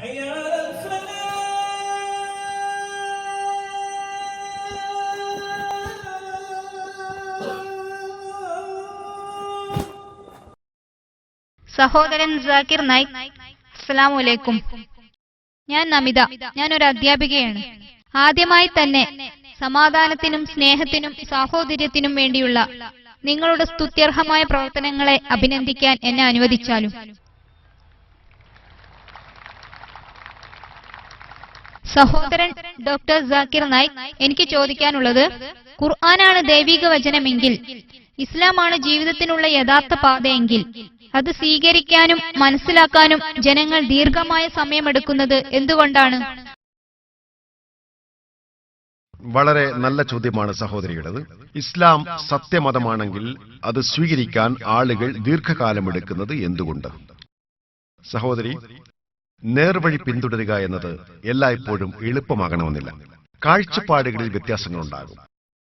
സഹോദരൻ സാക്കിർ നായിക്, അസ്സലാമു അലൈക്കും. ഞാൻ നമിത. ഞാനൊരു അധ്യാപികയാണ്. ആദ്യമായി തന്നെ സമാധാനത്തിനും സ്നേഹത്തിനും സാഹോദര്യത്തിനും വേണ്ടിയുള്ള നിങ്ങളുടെ സ്തുത്യർഹമായ പ്രവർത്തനങ്ങളെ അഭിനന്ദിക്കാൻ എന്നെ അനുവദിച്ചാലും. സഹോദരൻ ഡോക്ടർ സാക്കിർ നായിക്, എനിക്ക് ചോദിക്കാനുള്ളത്, ഖുർആനാണ് ദൈവിക വചനമെങ്കിൽ, ഇസ്ലാമാണ് ജീവിതത്തിനുള്ള യഥാർത്ഥ പാതയെങ്കിൽ, അത് സ്വീകരിക്കാനും മനസ്സിലാക്കാനും ജനങ്ങൾ ദീർഘമായ സമയമെടുക്കുന്നത് എന്തുകൊണ്ടാണ്? വളരെ നല്ല ചോദ്യമാണ് സഹോദരിയുടേത്. ഇസ്ലാം സത്യമതമാണെങ്കിൽ അത് സ്വീകരിക്കാൻ ആളുകൾ ദീർഘകാലമെടുക്കുന്നത് എന്തുകൊണ്ട്? സഹോദരി, നേർവഴി പിന്തുടരുക എന്നത് എല്ലായ്പ്പോഴും എളുപ്പമാകണമെന്നില്ല. കാഴ്ചപ്പാടുകളിൽ വ്യത്യാസങ്ങളുണ്ടാകും.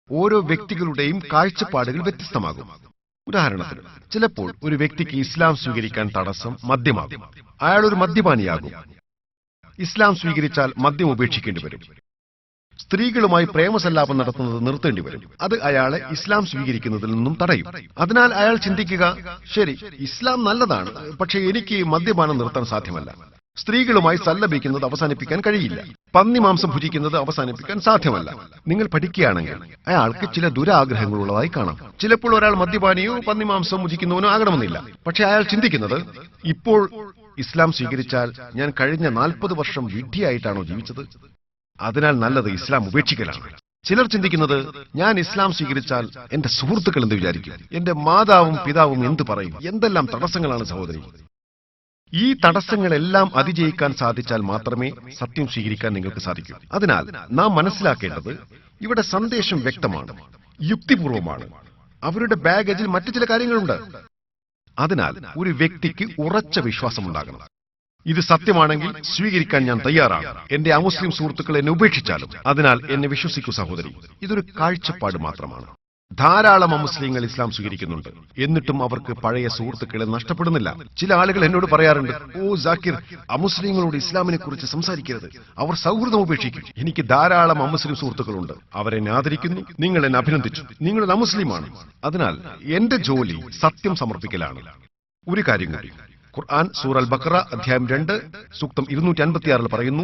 ഓരോ വ്യക്തികളുടെയും കാഴ്ചപ്പാടുകൾ വ്യത്യസ്തമാകും. ഉദാഹരണത്തിന്, ചിലപ്പോൾ ഒരു വ്യക്തിക്ക് ഇസ്ലാം സ്വീകരിക്കാൻ തടസ്സം മദ്യമാകും. അയാൾ ഒരു മദ്യപാനിയാകും. ഇസ്ലാം സ്വീകരിച്ചാൽ മദ്യം ഉപേക്ഷിക്കേണ്ടി വരും. സ്ത്രീകളുമായി പ്രേമസല്ലാപം നടത്തുന്നത് നിർത്തേണ്ടി വരും. അത് അയാളെ ഇസ്ലാം സ്വീകരിക്കുന്നതിൽ നിന്നും തടയും. അതിനാൽ അയാൾ ചിന്തിക്കുക, ശരി, ഇസ്ലാം നല്ലതാണ്, പക്ഷേ എനിക്ക് മദ്യപാനം നിർത്താൻ സാധ്യമല്ല. സ്ത്രീകളുമായി സല്ലപിക്കുന്നത് അവസാനിപ്പിക്കാൻ കഴിയില്ല. പന്നി മാംസം ഭുജിക്കുന്നത് അവസാനിപ്പിക്കാൻ സാധ്യമല്ല. നിങ്ങൾ പഠിക്കുകയാണെങ്കിൽ അയാൾക്ക് ചില ദുരാഗ്രഹങ്ങളുള്ളതായി കാണാം. ചിലപ്പോൾ ഒരാൾ മദ്യപാനിയോ പന്നി മാംസം ഭുജിക്കുന്നവനോ ആകണമെന്നില്ല. പക്ഷെ അയാൾ ചിന്തിക്കുന്നത്, ഇപ്പോൾ ഇസ്ലാം സ്വീകരിച്ചാൽ ഞാൻ കഴിഞ്ഞ 40 വർഷം വിഡ്ഢിയായിട്ടാണോ ജീവിച്ചത്? അതിനാൽ നല്ലത് ഇസ്ലാം ഉപേക്ഷിക്കലാണ്. ചിലർ ചിന്തിക്കുന്നത്, ഞാൻ ഇസ്ലാം സ്വീകരിച്ചാൽ എന്റെ സുഹൃത്തുക്കൾ എന്ത് വിചാരിക്കും, എന്റെ മാതാവും പിതാവും എന്ത് പറയും? എന്തെല്ലാം തടസ്സങ്ങളാണ് സഹോദരി. ഈ തടസ്സങ്ങളെല്ലാം അതിജയിക്കാൻ സാധിച്ചാൽ മാത്രമേ സത്യം സ്വീകരിക്കാൻ നിങ്ങൾക്ക് സാധിക്കൂ. അതിനാൽ നാം മനസ്സിലാക്കേണ്ടത്, ഇവിടെ സന്ദേശം വ്യക്തമാണ്, യുക്തിപൂർവമാണ്. അവരുടെ ബാഗേജിൽ മറ്റു ചില കാര്യങ്ങളുണ്ട്. അതിനാൽ ഒരു വ്യക്തിക്ക് ഉറച്ച വിശ്വാസമുണ്ടാകണം. ഇത് സത്യമാണെങ്കിൽ സ്വീകരിക്കാൻ ഞാൻ തയ്യാറാണ്. എന്റെ അമുസ്ലിം സുഹൃത്തുക്കൾ എന്നെ ഉപേക്ഷിച്ചാലും. അതിനാൽ എന്നെ വിശ്വസിക്കൂ സഹോദരി, ഇതൊരു കാഴ്ചപ്പാട് മാത്രമാണ്. ധാരാളം അമുസ്ലിങ്ങൾ ഇസ്ലാം സ്വീകരിക്കുന്നുണ്ട്. എന്നിട്ടും അവർക്ക് പഴയ സുഹൃത്തുക്കളെ നഷ്ടപ്പെടുന്നില്ല. ചില ആളുകൾ എന്നോട് പറയാറുണ്ട്, ഓ സാക്കിർ, അമുസ്ലിങ്ങളോട് ഇസ്ലാമിനെ കുറിച്ച് സംസാരിക്കരുത്, അവർ സൗഹൃദം ഉപേക്ഷിക്കും. എനിക്ക് ധാരാളം അമുസ്ലിം സുഹൃത്തുക്കളുണ്ട്. അവരെന്നെ ആദരിക്കുന്നു. നിങ്ങൾ എന്നെ അഭിനന്ദിച്ചു. നിങ്ങളൊരു അമുസ്ലിമാണ്. അതിനാൽ എന്റെ ജോലി സത്യം സമർപ്പിക്കലാണ്. ഒരു കാര്യം കൂടി, ഖുർആൻ സൂറ അൽ ബഖറ അധ്യായം 2 സൂക്തം 256 പറയുന്നു,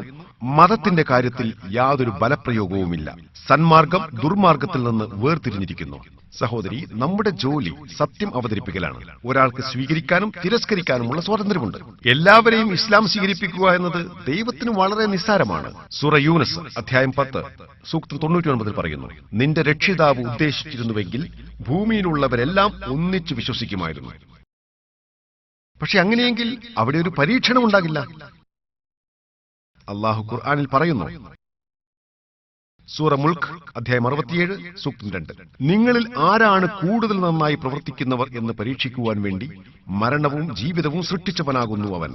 മതത്തിന്റെ കാര്യത്തിൽ യാതൊരു ബലപ്രയോഗവുമില്ല. സന്മാർഗം ദുർമാർഗത്തിൽ നിന്ന് വേർതിരിഞ്ഞിരിക്കുന്നു. സഹോദരി, നമ്മുടെ ജോലി സത്യം അവതരിപ്പിക്കലാണ്. ഒരാൾക്ക് സ്വീകരിക്കാനും തിരസ്കരിക്കാനുമുള്ള സ്വാതന്ത്ര്യമുണ്ട്. എല്ലാവരെയും ഇസ്ലാം സ്വീകരിപ്പിക്കുക എന്നത് ദൈവത്തിന് വളരെ നിസ്സാരമാണ്. സൂറ യൂനസ് അധ്യായം 10 സൂക്തം 99 പറയുന്നു, നിന്റെ രക്ഷിതാവ് ഉദ്ദേശിച്ചിരുന്നുവെങ്കിൽ ഭൂമിയിലുള്ളവരെല്ലാം ഒന്നിച്ചു വിശ്വസിക്കുമായിരുന്നു. പക്ഷെ അങ്ങനെയെങ്കിൽ അവിടെ ഒരു പരീക്ഷണം ഉണ്ടാകില്ല. അള്ളാഹു ഖുർആനിൽ പറയുന്നു, സൂറ മുൽക്ക് അധ്യായം 67 സൂക്തം 2, നിങ്ങളിൽ ആരാണ് കൂടുതൽ നന്നായി പ്രവർത്തിക്കുന്നവർ എന്ന് പരീക്ഷിക്കുവാൻ വേണ്ടി മരണവും ജീവിതവും സൃഷ്ടിച്ചവനാകുന്നു അവൻ.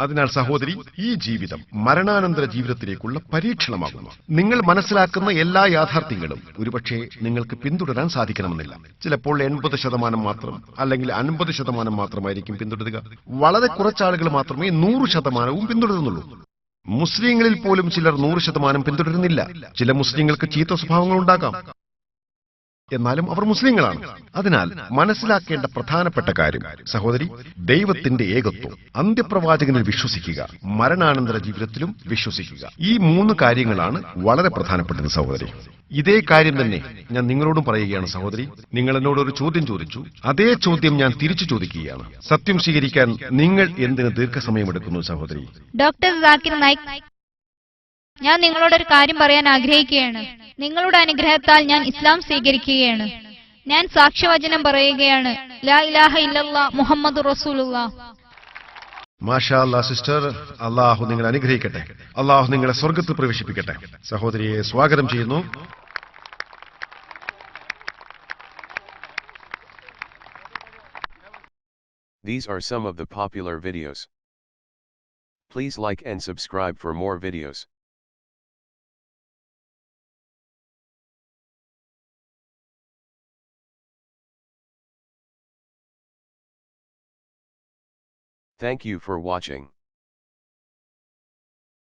അതിനാൽ സഹോദരി, ഈ ജീവിതം മരണാനന്തര ജീവിതത്തിലേക്കുള്ള പരീക്ഷണമാകുന്നു. നിങ്ങൾ മനസ്സിലാക്കുന്ന എല്ലാ യാഥാർത്ഥ്യങ്ങളും ഒരുപക്ഷെ നിങ്ങൾക്ക് പിന്തുടരാൻ സാധിക്കണമെന്നില്ല. ചിലപ്പോൾ 80% മാത്രം, അല്ലെങ്കിൽ 50% മാത്രമായിരിക്കും പിന്തുടരുക. വളരെ കുറച്ചാളുകൾ മാത്രമേ 100% പിന്തുടരുന്നുള്ളൂ. മുസ്ലിങ്ങളിൽ പോലും ചിലർ 100% പിന്തുടരുന്നില്ല. ചില മുസ്ലിങ്ങൾക്ക് ചീത്ത സ്വഭാവങ്ങൾ ഉണ്ടാകാം, എന്നാലും അവർ മുസ്ലിങ്ങളാണ്. അതിനാൽ മനസ്സിലാക്കേണ്ട പ്രധാനപ്പെട്ട കാര്യം സഹോദരി, ദൈവത്തിന്റെ ഏകത്വം, അന്ത്യപ്രവാചകനിൽ വിശ്വസിക്കുക, മരണാനന്തര ജീവിതത്തിലും വിശ്വസിക്കുക. ഈ 3 കാര്യങ്ങളാണ് വളരെ പ്രധാനപ്പെട്ടത് സഹോദരി. ഇതേ കാര്യം തന്നെ ഞാൻ നിങ്ങളോടും പറയുകയാണ് സഹോദരി. നിങ്ങൾ എന്നോടൊരു ചോദ്യം ചോദിച്ചു, അതേ ചോദ്യം ഞാൻ തിരിച്ചു ചോദിക്കുകയാണ്. സത്യം സ്വീകരിക്കാൻ നിങ്ങൾ എന്തിന് ദീർഘസമയമെടുക്കുന്നു സഹോദരി? ഡോക്ടർ സാക്കിർ നായിക്, ഞാൻ നിങ്ങളോടൊരു കാര്യം പറയാൻ ആഗ്രഹിക്കുകയാണ്. നിങ്ങളുടെ അനുഗ്രഹത്താൽ ഞാൻ ഇസ്ലാം സ്വീകരിക്കുകയാണ്. ഞാൻ സാക്ഷ്യവചനം പറയുകയാണ്, ലാ ഇലാഹ ഇല്ലല്ലാഹ് മുഹമ്മദുർ റസൂലുള്ളാഹ്. മാഷാ അല്ലാഹ് സിസ്റ്റർ, അല്ലാഹു നിങ്ങളെ അനുഗ്രഹിക്കട്ടെ. അല്ലാഹു നിങ്ങളെ സ്വർഗ്ഗത്തിൽ പ്രവേശിപ്പിക്കട്ടെ. സഹോദരിയെ സ്വാഗതം ചെയ്യുന്നു. These are some of the popular videos. Please like and subscribe for more videos. Thank you for watching.